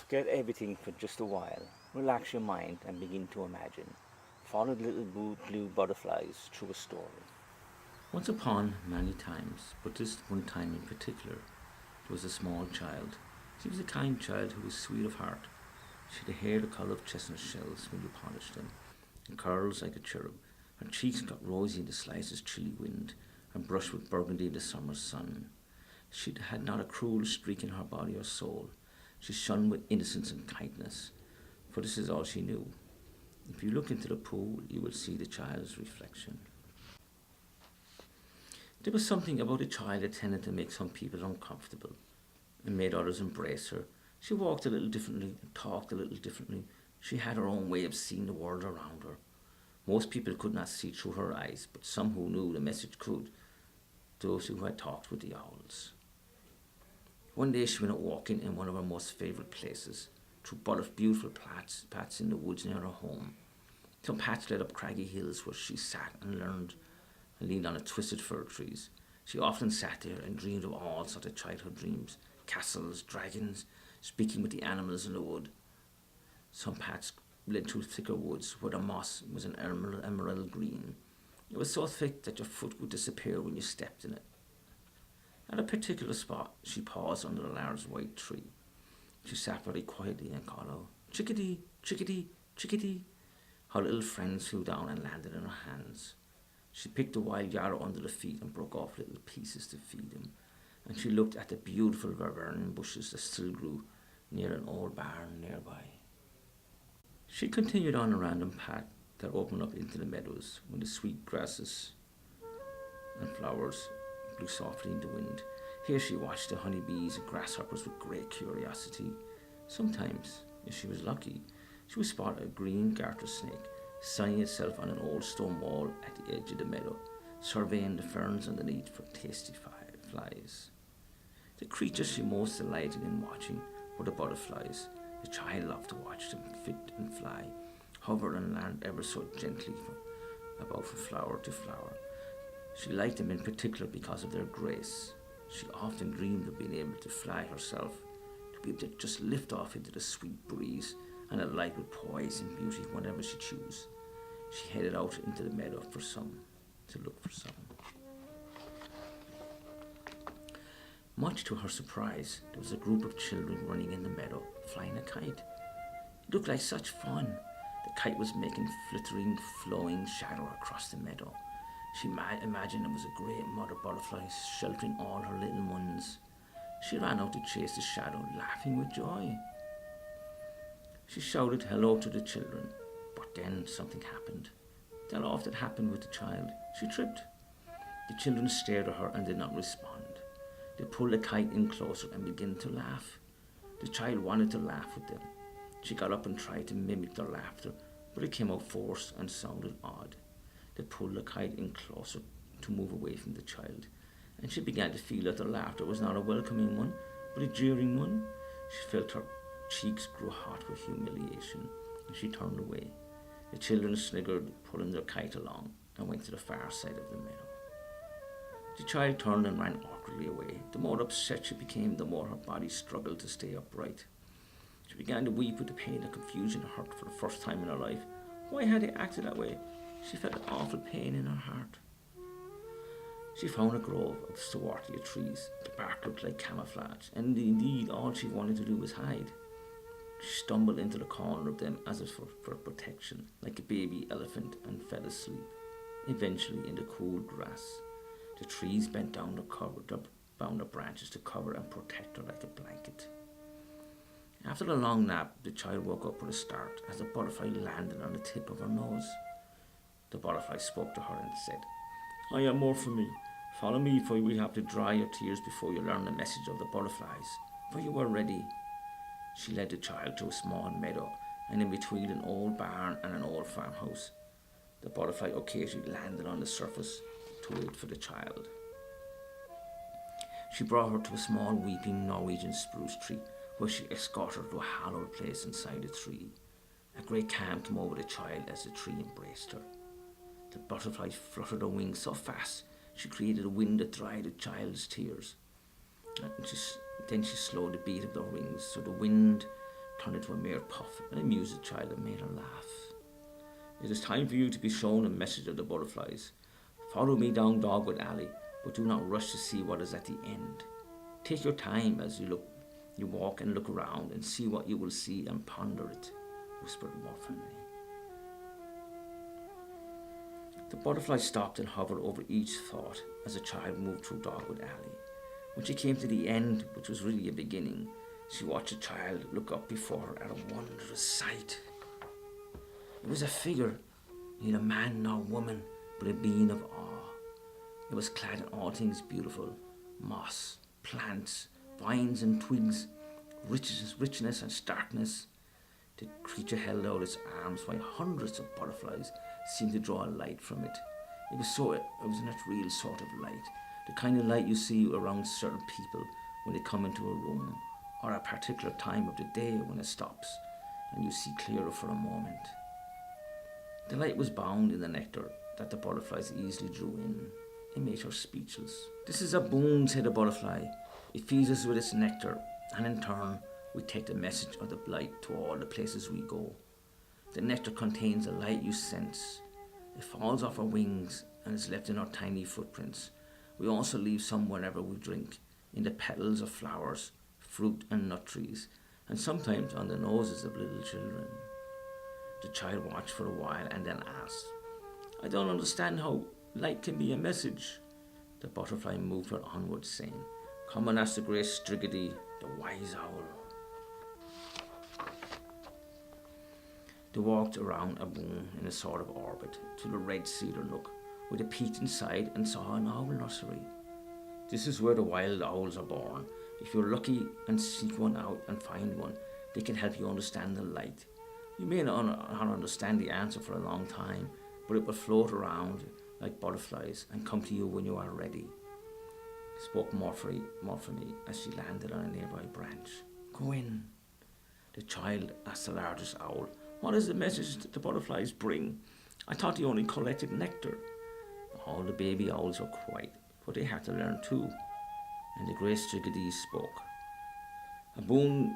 Forget everything for just a while. Relax your mind and begin to imagine. Follow the little blue butterflies through a story. Once upon many times, but this one time in particular, there was a small child. She was a kind child who was sweet of heart. She had a hair the colour of chestnut shells when you polished them, and curls like a cherub. Her cheeks got rosy in the slightest chilly wind, and brushed with burgundy in the summer's sun. She had not a cruel streak in her body or soul. She shone with innocence and kindness, for this is all she knew. If you look into the pool, you will see the child's reflection. There was something about the child that tended to make some people uncomfortable and made others embrace her. She walked a little differently and talked a little differently. She had her own way of seeing the world around her. Most people could not see through her eyes, but some who knew the message could, those who had talked with the owls. One day she went out walking in one of her most favourite places, through beautiful paths in the woods near her home. Some paths led up craggy hills where she sat and learned and leaned on twisted fir trees. She often sat there and dreamed of all sorts of childhood dreams, castles, dragons, speaking with the animals in the wood. Some paths led through thicker woods where the moss was an emerald green. It was so thick that your foot would disappear when you stepped in it. At a particular spot, she paused under a large white tree. She sat very quietly and called out, "Chickadee, chickadee, chickadee." Her little friends flew down and landed in her hands. She picked a wild yarrow under the feet and broke off little pieces to feed them. And she looked at the beautiful viburnum bushes that still grew near an old barn nearby. She continued on a random path that opened up into the meadows when the sweet grasses and flowers blew softly in the wind. Here she watched the honeybees and grasshoppers with great curiosity. Sometimes, if she was lucky, she would spot a green garter snake sunning itself on an old stone wall at the edge of the meadow, surveying the ferns underneath for tasty flies. The creatures she most delighted in watching were the butterflies. The child loved to watch them fit and fly, hover and land ever so gently about from flower to flower. She liked them in particular because of their grace. She often dreamed of being able to fly herself, to be able to just lift off into the sweet breeze and alight with poise and beauty whenever she chose. She headed out into the meadow to look for some. Much to her surprise, there was a group of children running in the meadow, flying a kite. It looked like such fun. The kite was making flittering, flowing shadow across the meadow. She imagined it was a great mother butterfly sheltering all her little ones. She ran out to chase the shadow, laughing with joy. She shouted hello to the children, but then something happened. That often happened with the child. She tripped. The children stared at her and did not respond. They pulled the kite in closer and began to laugh. The child wanted to laugh with them. She got up and tried to mimic their laughter, but it came out forced and sounded odd. They pulled the kite in closer to move away from the child, and she began to feel that their laughter was not a welcoming one, but a jeering one. She felt her cheeks grew hot with humiliation, and she turned away. The children sniggered, pulling their kite along, and went to the far side of the meadow. The child turned and ran awkwardly away. The more upset she became, the more her body struggled to stay upright. She began to weep with the pain and confusion and hurt for the first time in her life. Why had they acted that way? She felt an awful pain in her heart. She found a grove of swarthy trees. The bark looked like camouflage, and indeed all she wanted to do was hide. She stumbled into the corner of them as if for protection, like a baby elephant, and fell asleep. Eventually, in the cool grass, the trees bent down bound their branches to cover and protect her like a blanket. After a long nap, the child woke up with a start as a butterfly landed on the tip of her nose. The butterfly spoke to her and said, "I am more for me. Follow me, for we have to dry your tears before you learn the message of the butterflies, for you are ready." She led the child to a small meadow, and in between an old barn and an old farmhouse. The butterfly occasionally landed on the surface to wait for the child. She brought her to a small weeping Norwegian spruce tree, where she escorted her to a hallowed place inside the tree. A great calm came over the child as the tree embraced her. The butterfly fluttered her wings so fast she created a wind that dried the child's tears. Then she slowed the beat of their wings so the wind turned into a mere puff and amused the child and made her laugh. It is time for you to be shown a message of the butterflies. Follow me down Dogwood Alley, but do not rush to see what is at the end. Take your time as you walk and look around and see what you will see and ponder it, whispered Morphin. The butterfly stopped and hovered over each thought as the child moved through Dogwood Alley. When she came to the end, which was really a beginning, she watched the child look up before her at a wondrous sight. It was a figure, neither man nor woman, but a being of awe. It was clad in all things beautiful, moss, plants, vines and twigs, richness and starkness. The creature held out its arms while hundreds of butterflies seemed to draw a light from it. It was an unreal sort of light, the kind of light you see around certain people when they come into a room, or a particular time of the day when it stops and you see clearer for a moment. The light was bound in the nectar that the butterflies easily drew in. It made her speechless. This is a boon, said the butterfly. It feeds us with its nectar, and in turn we take the message of the light to all the places we go. The nectar contains the light you sense. It falls off our wings and is left in our tiny footprints. We also leave some wherever we drink, in the petals of flowers, fruit and nut trees, and sometimes on the noses of little children. The child watched for a while and then asked, I don't understand how light can be a message. The butterfly moved her onwards, saying, Come and ask the great Strigody, the wise owl. They walked around a boon in a sort of orbit to the red cedar nook, where they peeked inside and saw an owl nursery. This is where the wild owls are born. If you're lucky and seek one out and find one, they can help you understand the light. You may not understand the answer for a long time, but it will float around like butterflies and come to you when you are ready, spoke Morphy as she landed on a nearby branch. Go in. The child asked the largest owl, What is the message that the butterflies bring? I thought they only collected nectar. All the baby owls were quiet, but they had to learn too. And the great Strigody spoke. A boon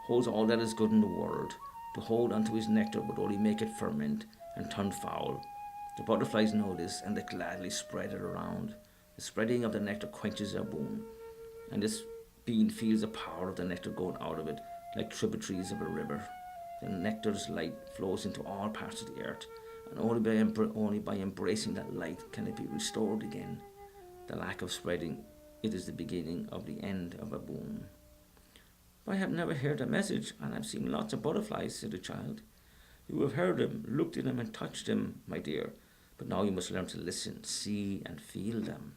holds all that is good in the world. To hold onto his nectar would only make it ferment and turn foul. The butterflies know this, and they gladly spread it around. The spreading of the nectar quenches their boon, and this being feels the power of the nectar going out of it like tributaries of a river. The nectar's light flows into all parts of the earth, and only by embracing that light can it be restored again. The lack of spreading it is the beginning of the end of a boon. I have never heard a message, and I've seen lots of butterflies, said the child. You have heard them, looked at them, and touched them, my dear, but now you must learn to listen, see, and feel them.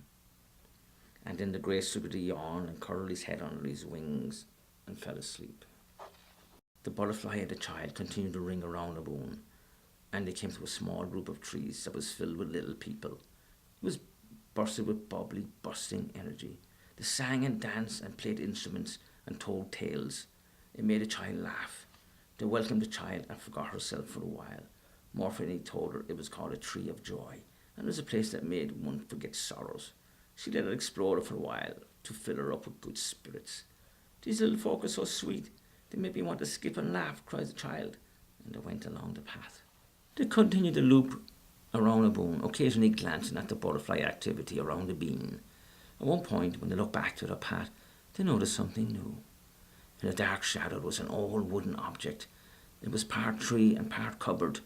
And then the grey Strigody yawned and curled his head under his wings and fell asleep. The butterfly and the child continued to ring around the boon, and they came to a small group of trees that was filled with little people. It was bursted with bubbly, bursting energy. They sang and danced and played instruments and told tales. It made the child laugh. They welcomed the child and forgot herself for a while. Morphine told her it was called a tree of joy, and it was a place that made one forget sorrows. She let it explore it for a while to fill her up with good spirits. These little folk are so sweet, they made me want to skip and laugh, cried the child, and they went along the path. They continued to loop around a boon, occasionally glancing at the butterfly activity around the bean. At one point, when they looked back to their path, they noticed something new. In a dark shadow was an old wooden object. It was part tree and part cupboard.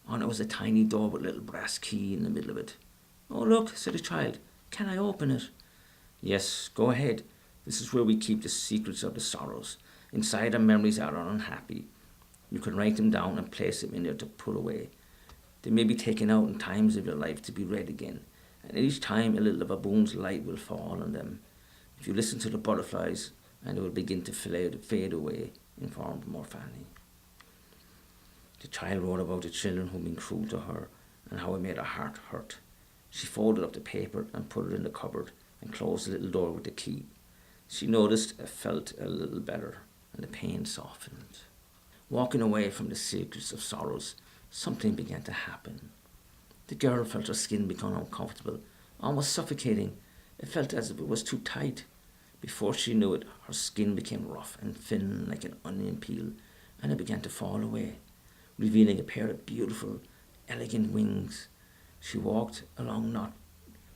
On it was a tiny door with a little brass key in the middle of it. Oh, look, said the child. Can I open it? Yes, go ahead. This is where we keep the secrets of the sorrows. Inside are memories that are unhappy. You can write them down and place them in there to put away. They may be taken out in times of your life to be read again, and each time a little of a boon's light will fall on them. If you listen to the butterflies, and they will begin to fade away, informed Morphani. The child wrote about the children who had been cruel to her, and how it made her heart hurt. She folded up the paper and put it in the cupboard, and closed the little door with the key. She noticed it felt a little better, and the pain softened. Walking away from the secrets of sorrows, something began to happen. The girl felt her skin become uncomfortable, almost suffocating. It felt as if it was too tight. Before she knew it, her skin became rough and thin like an onion peel. and it began to fall away, revealing a pair of beautiful, elegant wings. She walked along, not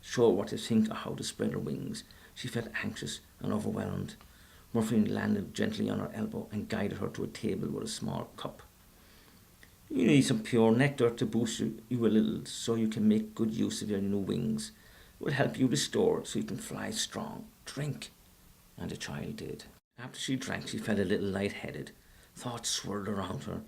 sure what to think or how to spread her wings. She felt anxious and overwhelmed. Murphy landed gently on her elbow and guided her to a table with a small cup. You need some pure nectar to boost you a little so you can make good use of your new wings. It will help you restore so you can fly strong. Drink. And the child did. After she drank, she felt a little light-headed. Thoughts swirled around her.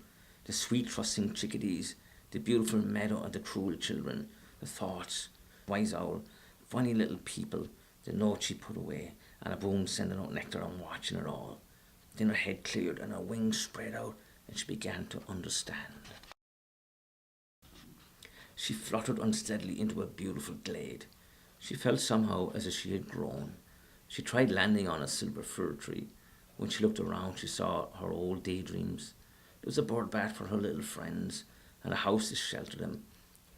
The sweet, trusting chickadees, the beautiful meadow and the cruel children. The thoughts, wise owl, funny little people, the note she put away, and a boom sending out nectar and watching it all. Then her head cleared and her wings spread out and she began to understand. She fluttered unsteadily into a beautiful glade. She felt somehow as if she had grown. She tried landing on a silver fir tree. When she looked around, she saw her old daydreams. There was a bird bath for her little friends, and a house to shelter them.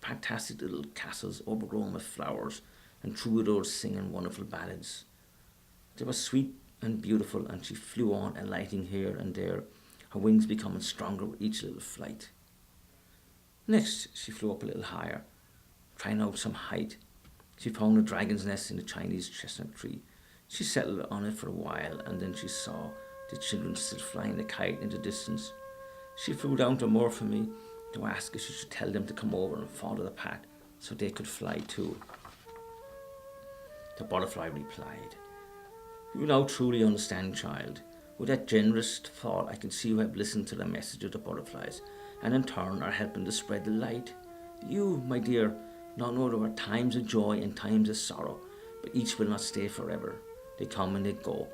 Fantastic little castles overgrown with flowers, and troubadours singing wonderful ballads. They were sweet and beautiful, and she flew on, alighting here and there, her wings becoming stronger with each little flight. Next, she flew up a little higher, trying out some height. She found a dragon's nest in a Chinese chestnut tree. She settled on it for a while, and then she saw the children still flying the kite in the distance. She flew down to Murphy to ask if she should tell them to come over and follow the path so they could fly too. The butterfly replied, "You now truly understand, child. With that generous thought, I can see you have listened to the message of the butterflies, and in turn are helping to spread the light. You, my dear, not know there are times of joy and times of sorrow, but each will not stay forever. They come and they go.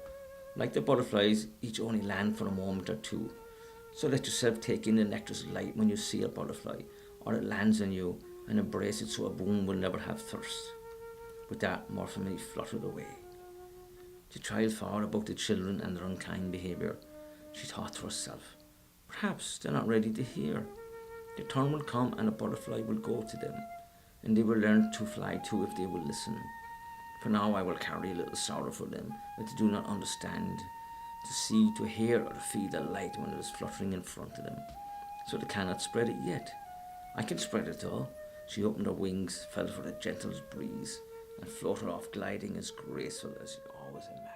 Like the butterflies, each only land for a moment or two. So let yourself take in the nectar's light when you see a butterfly, or it lands on you, and embrace it so a bloom will never have thirst." With that, Morphe fluttered away. The child thought about the children and their unkind behaviour. She thought to herself, perhaps they're not ready to hear. The turn will come and a butterfly will go to them, and they will learn to fly too if they will listen. For now I will carry a little sorrow for them that they do not understand, to see, to hear, or to feel the light when it is fluttering in front of them. So they cannot spread it yet. I can spread it though. She opened her wings, felt for the gentlest breeze, and floated off, gliding as graceful as she always imagined.